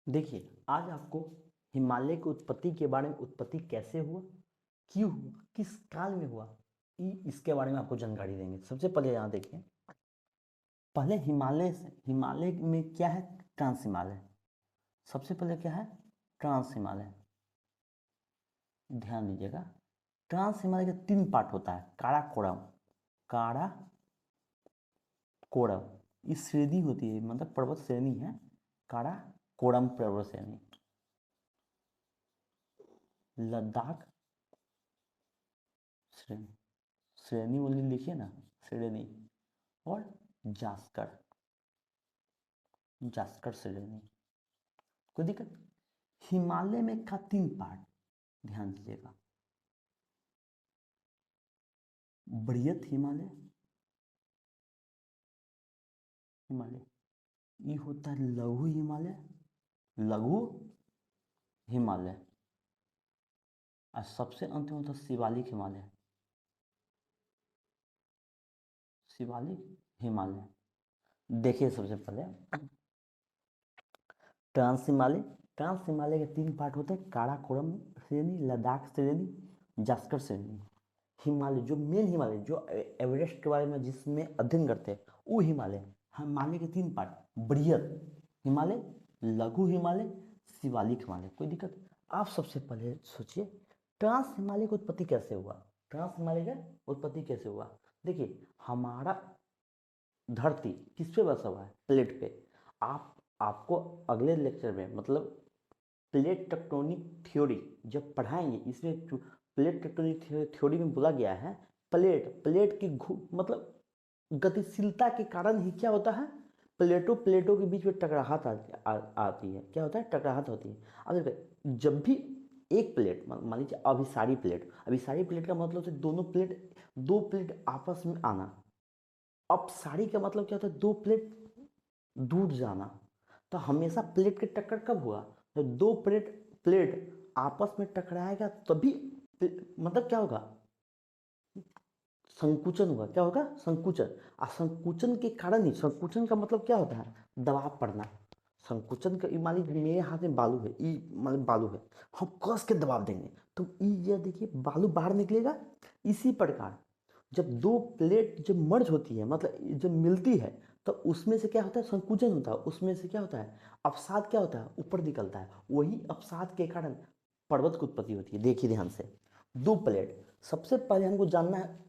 देखिए, आज आपको हिमालय की उत्पत्ति के बारे में, उत्पत्ति कैसे हुआ, क्यों हुआ, किस काल में हुआ, इसके बारे में आपको जानकारी देंगे। सबसे पहले यहाँ देखिए, पहले हिमालय में क्या है? ट्रांस हिमालय। सबसे पहले क्या है? ट्रांस हिमालय। ध्यान दीजिएगा, ट्रांस हिमालय के 3 पार्ट होता है। काराकोरम, काराकोरम, इस श्रेणी होती है, मतलब पर्वत श्रेणी है, काराकोरम पर्वत श्रेणी। लद्दाख श्रेणी, श्रेणी बोलिए, लिखिए ना, श्रेणी। और जास्कर, जास्कर श्रेणी। कोई दिक्कत? हिमालय में का 3 पार्ट, ध्यान दीजिएगा। बृहत हिमालय, हिमालय ये होता है लघु हिमालय, लघु हिमालय। और सबसे अंत में होता है शिवालिक हिमालय, शिवालिक हिमालय। देखिए, सबसे पहले ट्रांस हिमालय। ट्रांस हिमालय के 3 पार्ट होते हैं, काराकोरम श्रेणी, लद्दाख श्रेणी, जास्कर श्रेणी। हिमालय जो मेन हिमालय, जो एवरेस्ट के बारे में जिसमें अध्ययन करते हैं, वो हिमालय। हिमालय के 3 पार्ट, बृहत हिमालय, लघु हिमालय, शिवालिक हिमालय। कोई दिक्कत? आप सबसे पहले सोचिए, ट्रांस हिमालय की उत्पत्ति कैसे हुआ? ट्रांस हिमालय का उत्पत्ति कैसे हुआ? देखिए, हमारा धरती किस पे बसा हुआ है? प्लेट पे। आपको अगले लेक्चर में, मतलब प्लेट टेक्टोनिक थ्योरी जब पढ़ाएंगे, इसमें प्लेट टेक्टोनिक थ्योरी में बोला गया है, प्लेट की मतलब गतिशीलता के कारण ही क्या होता है, प्लेटों के बीच में टकराहट आती है। क्या होता है? टकराहट होती है। अब देखिए, जब भी एक प्लेट, मान लीजिए अभिसारी प्लेट का मतलब है दो प्लेट आपस में आना। अपसारी का मतलब क्या होता है? 2 प्लेट दूर जाना। तो हमेशा प्लेट की टक्कर कब हुआ? जब 2 प्लेट आपस में टकराएगा, तभी मतलब क्या होगा? संकुचन होगा। क्या होगा? संकुचन। और संकुचन के कारण ही, संकुचन का मतलब क्या होता है? दबाव पड़ना। संकुचन का, मान लीजिए मेरे हाथ में बालू है, मतलब बालू है, हम कस के दबाव देंगे तो ये देखिए बालू बाहर निकलेगा। इसी प्रकार जब 2 प्लेट जब मर्ज होती है, मतलब जब मिलती है, तो उसमें से क्या होता है? संकुचन होता है। उसमें से क्या होता है? अवसाद क्या होता है? ऊपर निकलता है। वही अवसाद के कारण पर्वत की उत्पत्ति होती है। देखिए ध्यान से, 2 प्लेट, सबसे पहले हमको जानना है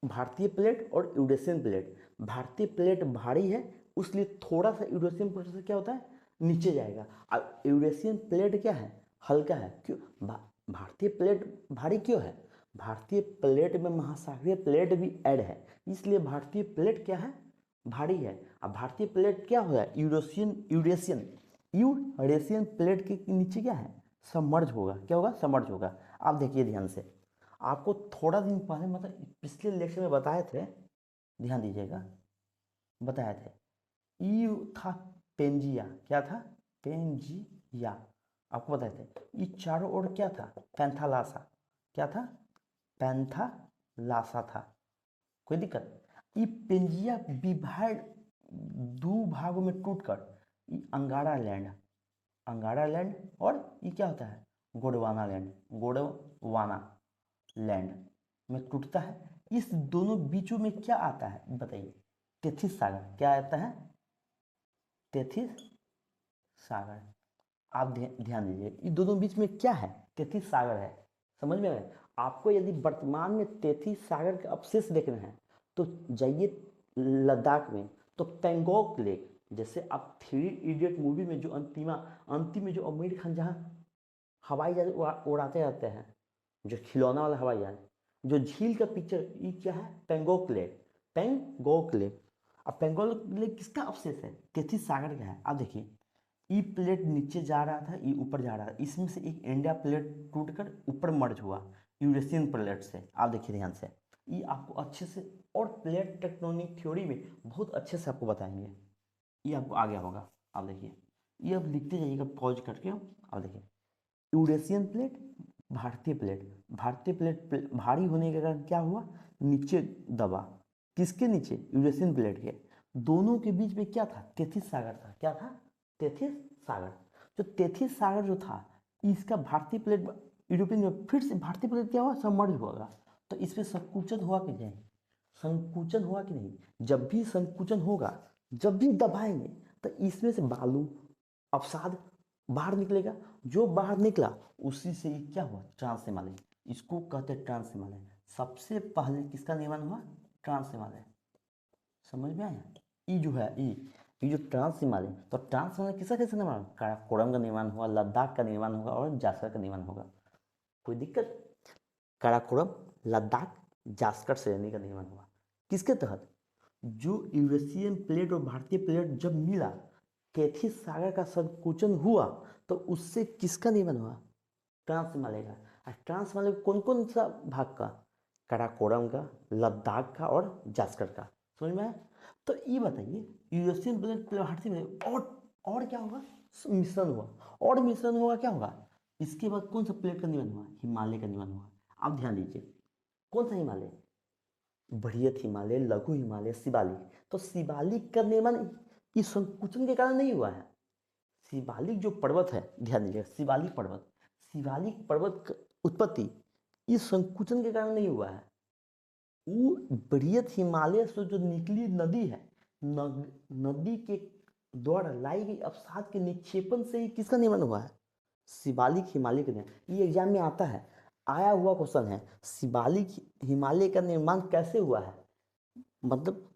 भारतीय प्लेट और यूरेशियन प्लेट। भारतीय प्लेट भारी है, इसलिए थोड़ा सा यूरेशियन प्लेट से क्या होता है? नीचे जाएगा। और यूरेशियन प्लेट क्या है? हल्का है। क्यों? भारतीय प्लेट भारी क्यों है? भारतीय प्लेट में महासागरीय प्लेट भी ऐड है, इसलिए भारतीय प्लेट क्या है? भारी है। अब भारतीय प्लेट क्या होगा? यूरेशियन यूरेशियन प्लेट के नीचे क्या है? सबमर्ज होगा। क्या होगा? सबमर्ज होगा। आप देखिए ध्यान से, आपको थोड़ा दिन पहले, मतलब पिछले लेक्चर में बताए थे, ध्यान दीजिएगा, बताए थे। ई था पेंजिया। क्या था? पेंजिया। आपको बताए थे। ये चारों ओर क्या था? पैंथालासा। क्या था? पैंथालासा था। कोई दिक्कत? ये पेंजिया विभाग 2 भागों में टूटकर ये अंगारा लैंड और ये क्या होता है? गोंडवाना लैंड में टूटता है। इस दोनों बीचों में क्या आता है बताइए? तेथिस सागर। क्या आता है? तेथिस सागर। आप ध्यान दीजिए, ये दोनों बीच में क्या है? तेथिस सागर है। समझ में आया? आपको यदि वर्तमान में तेथिस सागर के अवशेष देखने हैं, तो जाइए लद्दाख में, तो पेंगोंग लेक, जैसे आप 3 इडियट मूवी में जो अंतिम में जो आमिर खान जहाँ हवाई जहाज उड़ाते रहते हैं, जो खिलौना वाला हवाई जहाज, जो झील का पिक्चर, ये क्या है? पेंगोंग लेक। पेंगोंग लेक। अब पेंगोंग लेक किसका अवशेष है? तेथिस सागर का है। आप देखिए, ई प्लेट नीचे जा रहा था, ई ऊपर जा रहा था, इसमें से एक इंडिया प्लेट टूटकर ऊपर मर्ज हुआ यूरेशियन प्लेट से। आप देखिए ध्यान से, ये आपको अच्छे से, और प्लेट टेक्टोनिक थ्योरी में बहुत अच्छे से आपको बताएंगे। ये आपको आ गया होगा। आप देखिए, ये अब लिखते जाइएगा पॉज करके। आप देखिए, यूरेशियन प्लेट, भारतीय प्लेट भारी होने के कारण क्या हुआ? नीचे दबा। किसके नीचे? यूरेशियन प्लेट के। दोनों के बीच में क्या था? तेथिस सागर था। क्या था? तेथिस सागर। जो तैतीस सागर जो था इसका भारतीय प्लेट यूरोपियन में फिर से भारतीय प्लेट क्या हुआ, सबमर्ज होगा। तो इसमें संकुचन हुआ कि नहीं, संकुचन हुआ कि नहीं। जब भी संकुचन होगा, जब भी दबाएंगे तो इसमें से बालू अवसाद बाहर निकलेगा। जो बाहर निकला उसी से क्या हुआ, ट्रांस हिमालय, इसको कहते हैं ट्रांस हिमालय। सबसे पहले किसका निर्माण हुआ, ट्रांस हिमालय। समझ में आया, ई जो है ई जो ट्रांस हिमालय, तो ट्रांस हिमालय किसका कैसे निर्माण, काराकोरम का निर्माण हुआ, लद्दाख का निर्माण होगा और जासकर का निर्माण होगा। कोई दिक्कत, काराकोरम, लद्दाख, जासकर श्रेणी का निर्माण हुआ। किसके तहत, जो यूरेशियन प्लेट और भारतीय प्लेट जब मिला, तैतीस सागर का संकुचन हुआ, तो उससे किसका निर्माण हुआ, ट्रांस हिमालय का। ट्रांस हिमालय कौन कौन सा भाग का, काराकोरम का, लद्दाख का और जासकर का। समझ में आया। तो ये बताइए यूरेशियन प्लेट भारतीय प्लेट और क्या होगा, मिश्रण हुआ, और मिश्रण होगा क्या होगा, इसके बाद कौन सा प्लेट का निर्माण हुआ, हिमालय का निर्माण हुआ। आप ध्यान दीजिए, कौन सा हिमालय, बृहत हिमालय, लघु हिमालय, शिवालिक। तो शिवालिक का निर्माण इस संकुचन के कारण नहीं हुआ है। शिवालिक जो पर्वत है, ध्यान दीजिए, शिवालिक पर्वत की उत्पत्ति इस संकुचन के कारण नहीं हुआ है। वो बृहत हिमालय से जो निकली नदी है, नदी के द्वारा लाई गई अवसाद के निक्षेपण से ही किसका निर्माण हुआ है, शिवालिक हिमालय का निर्माण। ये एग्जाम में आता है, आया हुआ क्वेश्चन है, शिवालिक हिमालय का निर्माण कैसे हुआ है। मतलब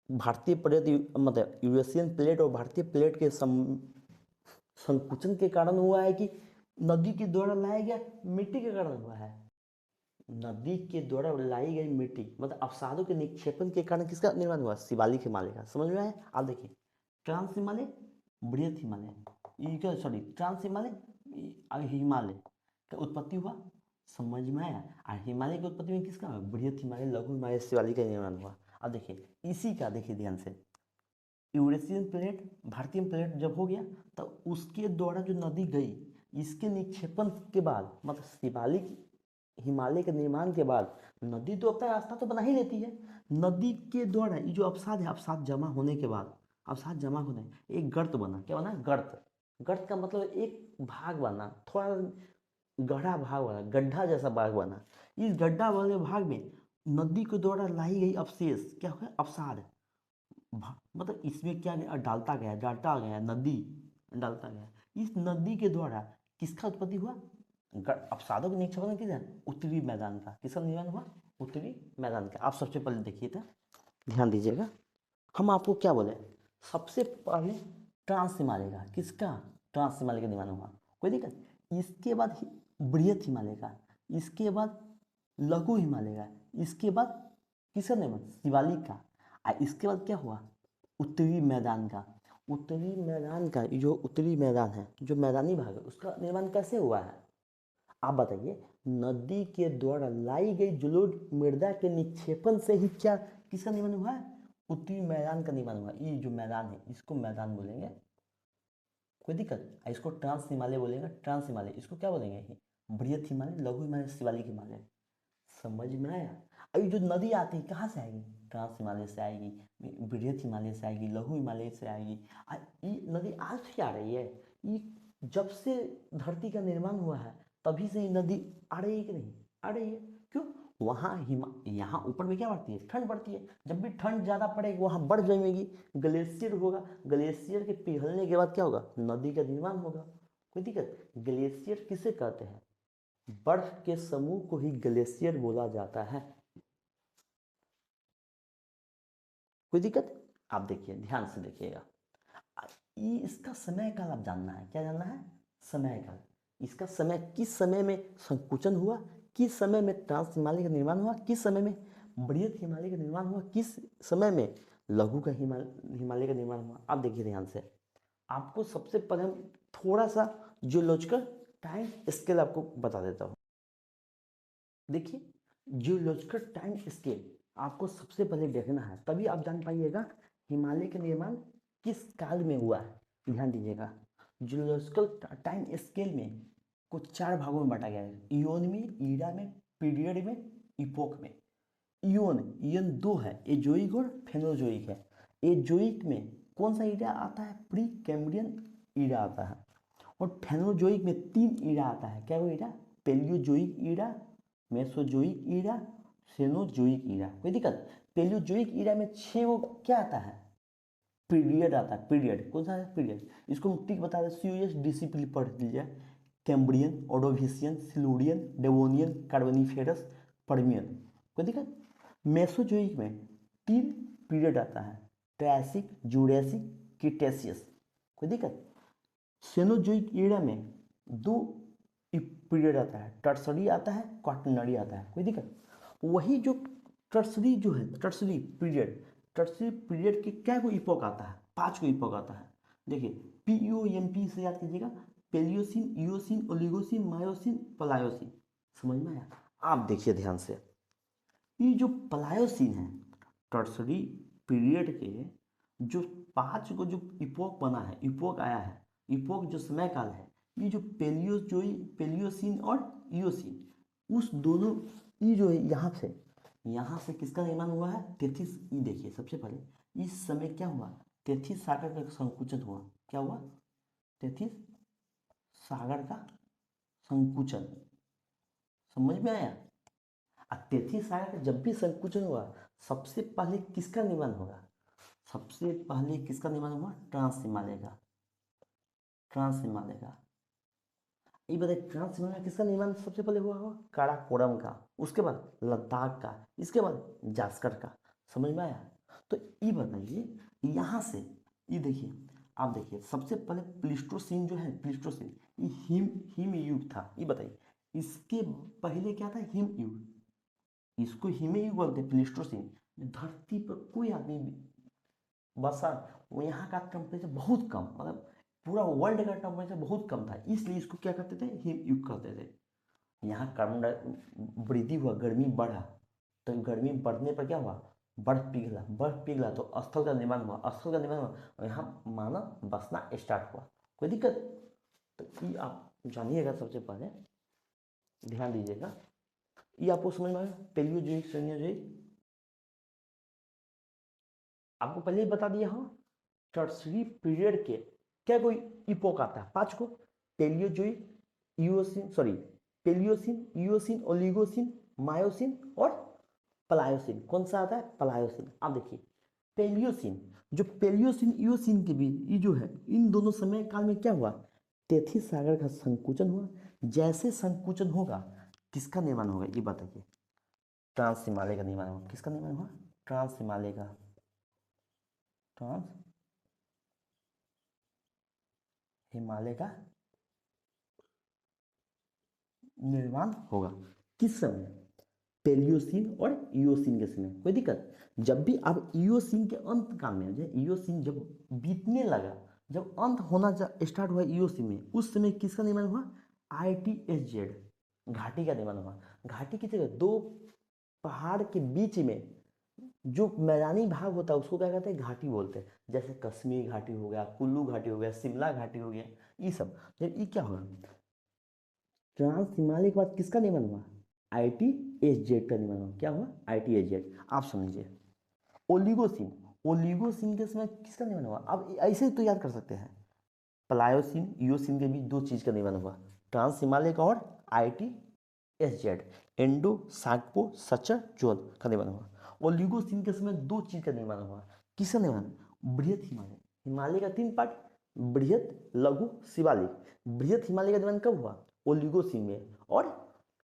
भारतीय प्लेट, मतलब यूरेशियन प्लेट और भारतीय प्लेट के संकुचन के कारण हुआ है कि नदी के द्वारा लाया गया मिट्टी के कारण हुआ है। नदी के द्वारा लाई गई मिट्टी, मतलब अवसादों के निक्षेपण के कारण किसका निर्माण हुआ, शिवालिक हिमालय का। समझ में आया। आप देखिए, ट्रांस हिमालय, बृहत हिमालय, सॉरी ट्रांस हिमालय, हिमालय का उत्पत्ति हुआ, समझ में आया। और हिमालय की उत्पत्ति में किसका हुआ, बृहत हिमालय, लघु हिमालय, शिवालिक का निर्माण हुआ। अब देखिए इसी का, देखिए ध्यान से, यूरेशियन प्लेट भारतीय प्लेट जब हो गया, तो उसके द्वारा जो नदी गई, इसके निक्षेपण के बाद, मतलब शिवालिक हिमालय के निर्माण के बाद, नदी तो अपना रास्ता तो बना ही लेती है। नदी के द्वारा ये जो अवसाद है, अवसाद जमा होने के बाद, अवसाद जमा होने एक गर्त बना, क्या बना, गर्त। गर्त का मतलब एक भाग बना, थोड़ा गढ़ा भाग बना, गड्ढा जैसा भाग बना। इस गड्ढा वाले भाग में नदी के द्वारा लाई गई अवशेष क्या हो गया, अवसाद। मतलब इसमें क्या डालता गया नदी, डालता गया। इस नदी के द्वारा किसका उत्पत्ति हुआ, अवसादों के निक्षेपण किधर, उत्तरी मैदान का। किसका निर्माण हुआ, उत्तरी मैदान का। आप सबसे पहले देखिए था, ध्यान दीजिएगा, हम आपको क्या बोले, सबसे पहले ट्रांस हिमालय का, किसका, ट्रांस हिमालय का निर्माण हुआ, कोई दिक्कत। इसके बाद बृहत हिमालय का, इसके बाद लघु हिमालय का, इसके बाद किसका निर्माण, शिवालिक का। और इसके बाद क्या हुआ, उत्तरी मैदान का। उत्तरी मैदान का, जो उत्तरी मैदान है, जो मैदानी भाग है, उसका निर्माण कैसे हुआ है। आप बताइए, नदी के द्वारा लाई गई जलोढ़ मृदा के निक्षेपण से ही क्या, किसका निर्माण हुआ है, उत्तरी मैदान का निर्माण हुआ। ये जो मैदान है, इसको मैदान बोलेंगे, कोई दिक्कत। इसको ट्रांस हिमालय बोलेंगे, ट्रांस हिमालय। इसको क्या बोलेंगे, बृहत हिमालय, लघु हिमालय, शिवालिक हिमालय। समझ में आया। अभी जो नदी आती है कहाँ से आएगी, ट्रांस हिमालय से आएगी, बृहत हिमालय से आएगी, लघु हिमालय से आएगी। ये नदी आज से आ रही है, ये जब से धरती का निर्माण हुआ है तभी से ये नदी आ रही है कि नहीं, आ रही है। क्यों, वहाँ यहाँ ऊपर में क्या बढ़ती है, ठंड बढ़ती है। जब भी ठंड ज़्यादा पड़ेगी वहाँ बर्फ जमेगी, ग्लेशियर होगा, ग्लेशियर के पिघलने के बाद क्या होगा, नदी का निर्माण होगा। कोई दिक्कत। ग्लेशियर किसे कहते हैं, बर्फ के समूह को ही ग्लेशियर बोला जाता है। कोई दिक्कत। आप देखिए, ध्यान से देखिएगा, इसका समय काल आप जानना है, क्या जानना है, समय काल। इसका समय, किस समय में संकुचन हुआ, किस समय में ट्रांस हिमालय का निर्माण हुआ, किस समय में बृहत हिमालय का निर्माण हुआ, किस समय में लघु का हिमालय का निर्माण हुआ। आप देखिए ध्यान से, आपको सबसे पहले हम थोड़ा सा जियोलॉजिकल टाइम स्केल आपको बता देता हूँ। देखिए, जियोलॉजिकल टाइम स्केल आपको सबसे पहले देखना है, तभी आप जान पाइएगा हिमालय का निर्माण किस काल में हुआ है। ध्यान दीजिएगा, जियोलॉजिकल टाइम स्केल में कुछ 4 भागों में बांटा गया है, इयोन में, ईरा में, पीरियड में, इपोक में। इयोन 2 है, एजोइक और फेनोजोइक है। एजोइक में कौन सा ईरा आता है, प्री कैम्ब्रियन ईरा आता है। और फेनोजोइक में 3 ईरा आता है। क्या वो era? Paleozoic era, Mesozoic era, Cenozoic era. कोई दिक्कत? पेलियोजोइक ईरा में 6 वो क्या आता है? पीरियड आता है। पीरियड कौन सा है? पीरियड। इसको हम टिक बता दें, COS डिसिप्लिन पढ़ लीजिए। Cambrian, Ordovician, Silurian, Devonian, Carboniferous, Permian. कोई दिक्कत? मेसोजोइक में 3 पीरियड आता है, ट्रायसिक, जूरासिक, क्रिटेशियस। कोई दिक्कत? सेनोजोइक एरा में 2 पीरियड आता है, टर्सरी आता है, क्वाटरनरी आता है। कोई दिक्कत? वही जो टर्सरी जो है, टर्सरी पीरियड के क्या को इपोक आता है? 5 को इपोक आता है। देखिए PEOMP से याद कीजिएगा, Palaeocene, Eocene, Oligocene, myosin, Pliocene. समझ में आया? आप देखिए ध्यान से, ये जो प्लायोसिन है, टर्सरी पीरियड के जो 5 को जो इपोक बना है, इपोक आया है, इपोक जो समय काल है, ये जो पेलियोसिन और इयोसिन, उस दोनों, ये जो है यहाँ से किसका निर्माण हुआ है? तेथिस। ये देखिए सबसे पहले इस समय क्या हुआ? तेथिस सागर का संकुचन हुआ। क्या हुआ? तेथिस सागर का संकुचन। समझ में आया? तेथिस सागर का जब भी संकुचन हुआ, सबसे पहले किसका निर्माण होगा? सबसे पहले किसका निर्माण हुआ? ट्रांस हिमालय का। ट्रांस हिमालय का। ये बताइए, ट्रांस हिमालय किसका निर्माण सबसे पहले हुआ होगा? काराकोरम का, उसके बाद लद्दाख का, इसके बाद जास्कर का। समझ में आया? तो ये बताइए, यहाँ से ये देखिए, आप देखिए सबसे पहले प्लीस्टोसीन जो है, प्लीस्टोसीन ये हिम युग था। ये बताइए, इसके पहले क्या था? हिम युग। इसको हिम युग बोलते हैं, प्लीस्टोसीन। धरती पर कोई आदमी बसा, वो यहाँ का टेम्परेचर बहुत कम, मतलब पूरा वर्ल्ड का टेम्परेचर बहुत कम था, इसलिए इसको क्या करते थे? हिम युग कहते थे। यहाँ कार्बन वृद्धि हुआ, गर्मी बढ़ा, तो गर्मी बढ़ने पर क्या हुआ? बर्फ पिघला तो स्थल का निर्माण हुआ, और यहाँ मानव बसना स्टार्ट हुआ। कोई दिक्कत? तो ये आप जानिएगा, सबसे पहले ध्यान दीजिएगा, ये आपको समझ में आया? पेलियोजोइक, सेनियोजोइक आपको पहले ही बता दिया हूँ। टर्सरी पीरियड के क्या कोई इपोक आता है? 5 को। Paleozoic, Paleocene, Eocene, Oligocene, Miocene और प्लायोसिन। कौन सा आता है? प्लायोसिन। आप देखिए पेलियोसिन, जो पेलियोसिन इयोसिन के बीच ये जो है, इन दोनों समय काल में क्या हुआ? तेथिस सागर का संकुचन हुआ। जैसे संकुचन होगा, किसका निर्माण होगा? ये बताइए। ट्रांस हिमालय का निर्माण हुआ। किसका निर्माण हुआ? ट्रांस हिमालय का। ट्रांस हिमालय का निर्माण होगा। किस समय? पेलियोसिन और इयोसिन के समय। कोई दिक्कत? जब भी अब इयोसिन के अंत काल में, जब इयोसिन जब बीतने लगा, जब अंत होना स्टार्ट हुआ इयोसिन में, उस समय किसका निर्माण हुआ? ITSZ घाटी का निर्माण हुआ। घाटी की जगह 2 पहाड़ के बीच में जो मैदानी भाग होता है, उसको क्या कहते हैं? घाटी बोलते हैं। जैसे कश्मीर घाटी हो गया, कुल्लू घाटी हो गया, शिमला घाटी हो गया, ये सब। ये क्या होगा? ट्रांस हिमालय के बाद किसका निर्माण हुआ? ITSZ का निर्माण हुआ। क्या हुआ? ITSZ। आप समझिए। ओलिगोसिन, ओलिगोसिन के समय किसका निर्माण हुआ? आप ऐसे तो याद कर सकते हैं, प्लायोसिन, इयोसिन के बीच 2 चीज का निर्माण हुआ, ट्रांस हिमालय का और ITSZ। एंडो सागपो सचर जोल का निर्माण हुआ। ओलिगोसिन के समय 2 चीज का निर्माण हुआ। किसका निर्माण? बृहत हिमालय, हिमालय का 3 पार्ट, बृहत, लघु, शिवालिक। बृहत हिमालय का निर्माण कब हुआ? ओलिगोसिन में। और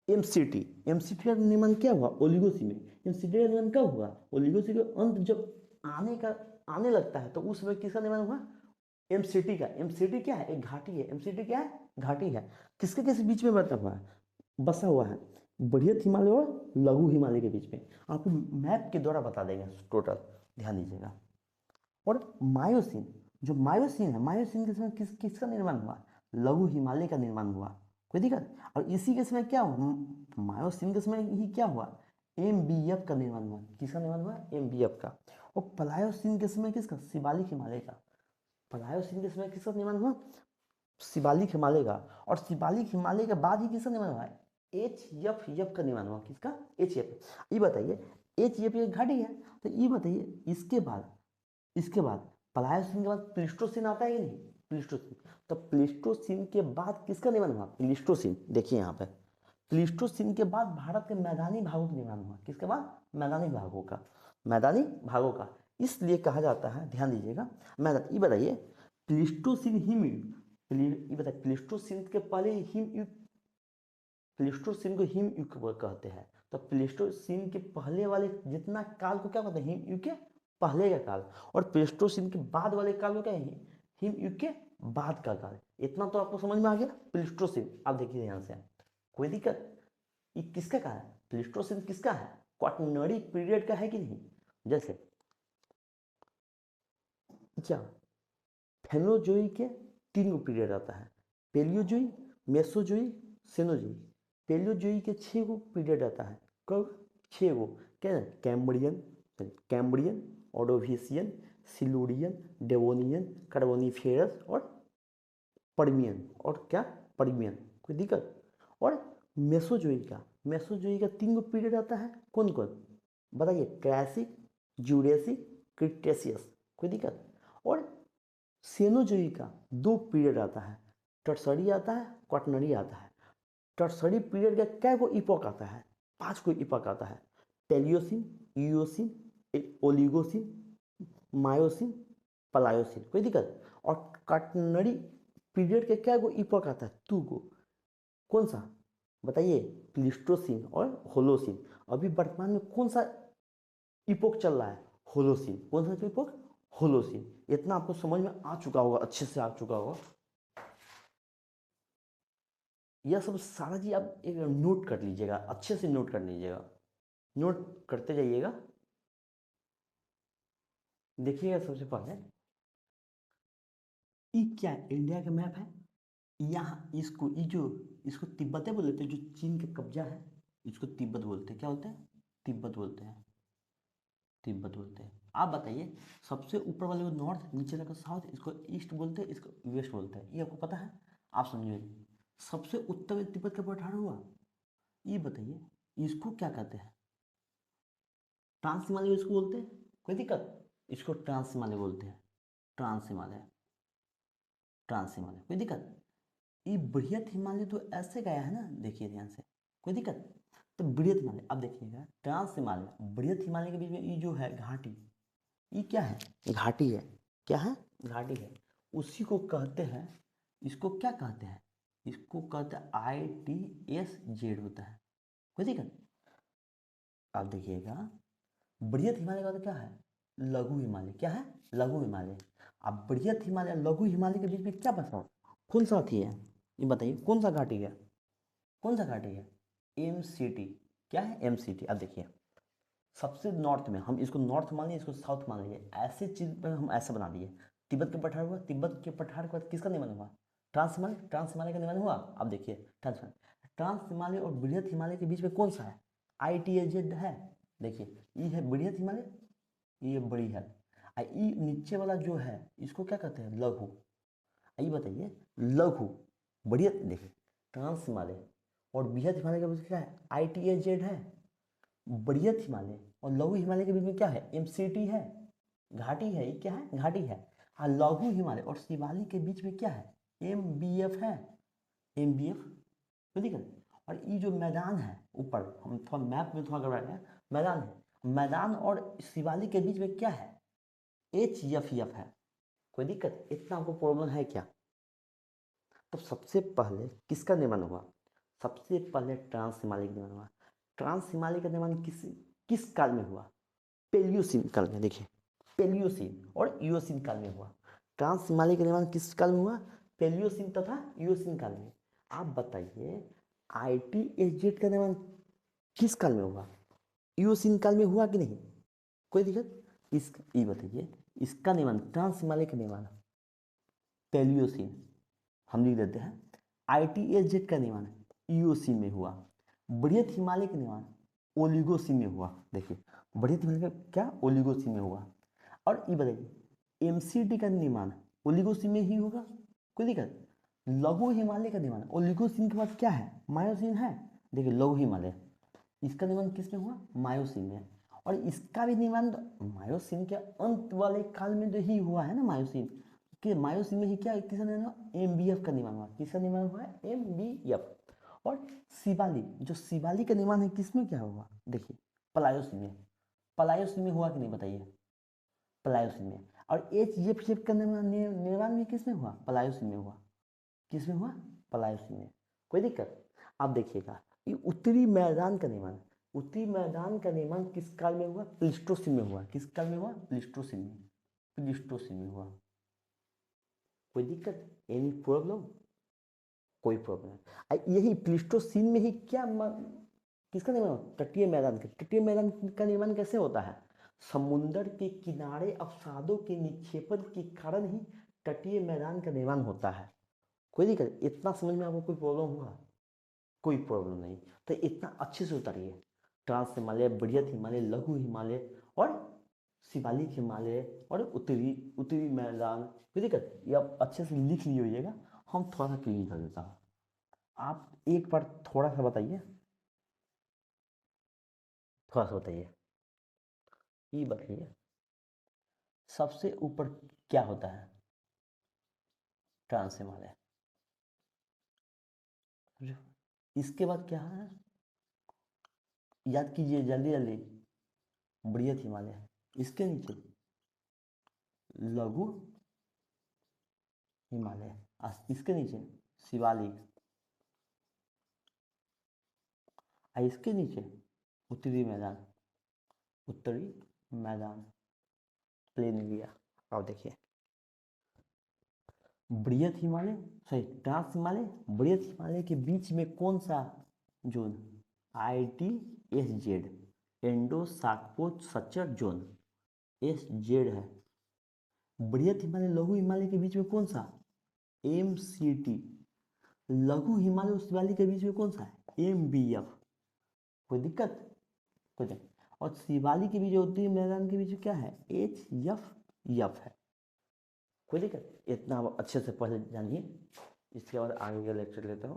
एमसीटी का निर्माण क्या हुआ? ओलिगोसिन में। एमसीटी का निर्माण कब हुआ? ओलिगोसिन का अंत जब आने लगता है, तो उस समय किसका निर्माण हुआ? एमसीटी का। एमसीटी क्या है? एक घाटी है। एमसीटी क्या है? घाटी है। किसके किस बीच में बसा हुआ है? बृहत हिमालय और लघु हिमालय के बीच में। आपको मैप के द्वारा बता देंगे टोटल, ध्यान दीजिएगा। और मायोसिन, जो मायोसिन है, मायोसिन के समय किसका निर्माण हुआ? लघु हिमालय का निर्माण हुआ। कोई दिक्कत? और इसी के समय क्या हुआ? मायोसिन के समय ही क्या हुआ? MBF का निर्माण हुआ। किसका निर्माण हुआ? MBF का। और प्लायोसिन के समय किसका? शिवालिक हिमालय का। प्लायोसिन के समय किसका निर्माण हुआ? शिवालिक हिमालय का। और शिवालिक हिमालय के बाद ही किसका निर्माण हुआ? HFF का निर्माण हुआ। किसका? HF। ये बताइए, HF एक घाटी है, तो ये बताइए इसके बाद प्लायोसिन के बाद प्लीस्टोसिन आता है कि नहीं? प्लीस्टोसीन। तो प्लीस्टोसीन के बाद किसका निर्माण हुआ? प्लीस्टोसीन। देखिए यहाँ पे प्लीस्टोसीन के बाद भारत के मैदानी भागों का निर्माण हुआ। किसके बाद? मैदानी भागों का। मैदानी भागों का इसलिए कहा जाता है, ध्यान दीजिएगा, मैदान। ये बताइए प्लीस्टोसीन हिमयुग, ये बताइए प्लीस्टोसीन के पहले हिमयुग, प्लीस्टोसीन को हिमयुग कहते हैं। तो प्लीस्टोसीन के पहले वाले जितना काल को क्या कहते हैं? हिमयुग के पहले का काल। और प्लीस्टोसीन के बाद वाले काल को क्या है? हिमयुग के बाद का काल। इतना तो आपको समझ में आ गया प्लीस्टोसीन। आप देखिए ध्यान से, कोई दिक्कत? ये किसका का है? प्लीस्टोसीन किसका है? क्वाटरनरी पीरियड का है कि नहीं? जैसे क्या फेनोजोई के 3 पीरियड आता है, पेलियोजोई, मेसोजोई, सेनोजोई। पेलियोजोई के 6 पीरियड आता है। कब? 6 क्या है? Cambrian, Ordovician, Silurian, Devonian, Carboniferous और पर्मियन। और क्या? पर्मियन। कोई दिक्कत? और मेसोजोई का 3 पीरियड आता है। कौन कौन बताइए? Triassic, Jurassic, Cretaceous. कोई दिक्कत? और सेनोजोई का 2 पीरियड आता है, टर्सरी आता है, क्वाटरनरी आता है। टर्सरी पीरियड का क्या को इपोक आता है? 5 को इपोक आता है। टेलियोसिन, इयोसिन, ओलिगोसिन, मायोसिन, पलायोसिन। कोई दिक्कत? और क्वाटरनरी पीरियड के क्या को इपोक आता है? 2 को। कौन सा बताइए? प्लीस्टोसीन और होलोसीन। अभी वर्तमान में कौन सा इपोक चल रहा है? होलोसीन। कौन सा इपोक? होलोसीन। इतना आपको समझ में आ चुका होगा, अच्छे से आ चुका होगा। यह सब सारा जी आप एक नोट कर लीजिएगा, अच्छे से नोट कर लीजिएगा, नोट करते जाइएगा। देखिएगा सबसे पहले ये क्या है? इंडिया का मैप है। यहाँ इसको इसको तिब्बत बोलते हैं, जो चीन का कब्जा है, इसको तिब्बत बोलते हैं। क्या बोलते हैं? तिब्बत बोलते हैं। तिब्बत बोलते हैं। आप बताइए सबसे ऊपर वाले को नॉर्थ, नीचे वाले को साउथ, इसको ईस्ट बोलते हैं, इसको वेस्ट बोलते हैं। ये आपको पता है? आप समझिए सबसे उत्तर में तिब्बत का पठार हुआ। ये बताइए इसको क्या कहते हैं? ट्रांस हिमालय इसको बोलते हैं। कोई दिक्कत? इसको ट्रांस हिमालय बोलते हैं। Trans Himalaya, trans Himalaya. कोई दिक्कत? ये बृहत हिमालय तो ऐसे गया है ना, देखिए ध्यान से। कोई दिक्कत? तो बृहत हिमालय, अब देखिएगा ट्रांस हिमालय, बृहत हिमालय के बीच में ये जो है घाटी, ये क्या है? घाटी है। क्या है? घाटी है। उसी को कहते हैं, इसको क्या कहते हैं? इसको कहते हैं ITSZ होता है। कोई दिक्कत? आप देखिएगा बृहत हिमालय का तो क्या है? लघु हिमालय। क्या है? लघु हिमालय। अब बृहत हिमालय लघु हिमालय के बीच में क्या बसा? कौन सा अथी है? ये बताइए कौन सा घाटी है? कौन सा घाटी है? MCT। क्या है? MCT। अब देखिए सबसे नॉर्थ में, हम इसको नॉर्थ मान लिए, इसको साउथ मान लिए, ऐसे चीज पर हम ऐसा बना दिए। तिब्बत के पठार हुआ, तिब्बत के पठार के बाद किसका निर्माण हुआ? ट्रांस हिमालय। ट्रांस हिमालय का निर्माण हुआ। अब देखिए ट्रांस हिमालय और बृहत हिमालय के बीच में कौन सा है? ITSZ है। देखिए ये है बृहत हिमालय, ये बड़ी है। ये नीचे वाला जो है इसको क्या कहते हैं? लघु। ये बताइए लघु बृहत, देखिए ट्रांस हिमालय और बृहत हिमालय के बीच क्या है? ITSZ है। बृहत हिमालय और लघु हिमालय के बीच में क्या है? MCT है। घाटी है। ये क्या है? घाटी है। हाँ, लघु हिमालय और शिवालिक के बीच में क्या है? MBF है। MBF। कोई दिक्कत? और ये जो मैदान है ऊपर, हम थोड़ा मैप में थोड़ा गड़बड़ा गया, मैदान है, मैदान और शिवालिक के बीच में क्या है? HFF है। कोई दिक्कत? इतना आपको प्रॉब्लम है क्या? तो सबसे पहले किसका निर्माण हुआ? सबसे पहले ट्रांस हिमालय का निर्माण हुआ। ट्रांस हिमालय का निर्माण किस किस काल में हुआ? पेलियोसिन काल में। देखिए पेलियोसिन और इयोसिन काल में हुआ। ट्रांस हिमालय का निर्माण किस काल में हुआ? पेलियोसिन तथा इयोसिन काल में। आप बताइए ITSZ का निर्माण किस काल में हुआ? इयोसिन काल में हुआ कि नहीं? कोई दिक्कत? ये बताइए इसका निर्माण, ट्रांस हिमालय का निर्माण पेलियोसिन हम लिख देते हैं। ITSZ का निर्माण इयोसिन में हुआ। बृहत हिमालय का निर्माण ओलिगोसिन में हुआ। देखिए बृहत हिमालय का क्या? ओलिगोसिन में हुआ। और ये बताइए MCT का निर्माण ओलिगोसिन में ही होगा। कोई दिक्कत? लघु हिमालय का निर्माण ओलिगोसिन के बाद क्या है? मायोसिन है। देखिए लघु हिमालय, इसका निर्माण किस में हुआ? मायोसिन में। और इसका भी निर्माण मायोसिन के अंत वाले काल में जो ही हुआ है ना, मायोसिन। कि मायोसिन में ही क्या किसका निर्माण हुआ, एमबीएफ का निर्माण हुआ। किसका निर्माण हुआ है, एमबीएफ। और शिवालिक, जो शिवालिक का निर्माण है किसमें क्या हुआ, देखिए प्लायोसिन में। प्लायोसिन में हुआ कि नहीं बताइए, प्लायोसिन में। और एच शेप का निर्माण भी किसमें हुआ, प्लायोसिन में हुआ। किसमें हुआ, प्लायोसिन में। कोई दिक्कत। आप देखिएगा ये उत्तरी मैदान का निर्माण, उत्तरी मैदान का निर्माण किस काल में हुआ, प्लीस्टोसिन में हुआ। किस काल में हुआ, प्लीस्टोसिन में, प्लीस्टोसिन में हुआ। कोई दिक्कत, एनी प्रॉब्लम, कोई प्रॉब्लम नहीं। यही प्लीस्टोसिन में ही क्या किसका निर्माण, तटीय मैदान का। तटीय मैदान का निर्माण कैसे होता है, समुद्र के किनारे अवसादों के निक्षेपण के कारण ही तटीय मैदान का निर्माण होता है। कोई दिक्कत, इतना समझ में आपको कोई प्रॉब्लम हुआ, कोई प्रॉब्लम नहीं। तो इतना अच्छे से उतारिए, ट्रांस हिमालय, बृहत हिमालय, लघु हिमालय और शिवालिक हिमालय और उत्तरी उत्तरी मैदान। कोई दिक्कत, ये आप अच्छे से लिख लिए होइएगा। हम थोड़ा सा क्लीन कर देता हूँ, आप एक बार थोड़ा सा बताइए, थोड़ा सा बताइए, ये बताइए सबसे ऊपर क्या होता है, ट्रांस हिमालय। इसके बाद क्या है, याद कीजिए जल्दी जल्दी, बृहत हिमालय। इसके नीचे लघु हिमालय, इसके नीचे शिवालिक, और इसके नीचे उत्तरी मैदान, उत्तरी मैदान, प्लेन एरिया। अब देखिए बृहत हिमालय, सॉरी ट्रांस हिमालय, बृहत हिमालय के बीच में कौन सा जोन, ITSZ, इंडो सार्कोप जोन, SZ है। बृहत हिमालय लघु हिमालय के बीच में कौन सा, MCT। लघु हिमालय उस वाली के बीच में कौन सा है, MBF। कोई दिक्कत, कोई दिक्कत। और शिवालिक के बीच, उत्तरी मैदान के बीच में क्या है, HFF है। कोई दिक्कत, इतना आप अच्छे से पहले जानिए। इसके बाद आगे का लेक्चर लेता हूँ।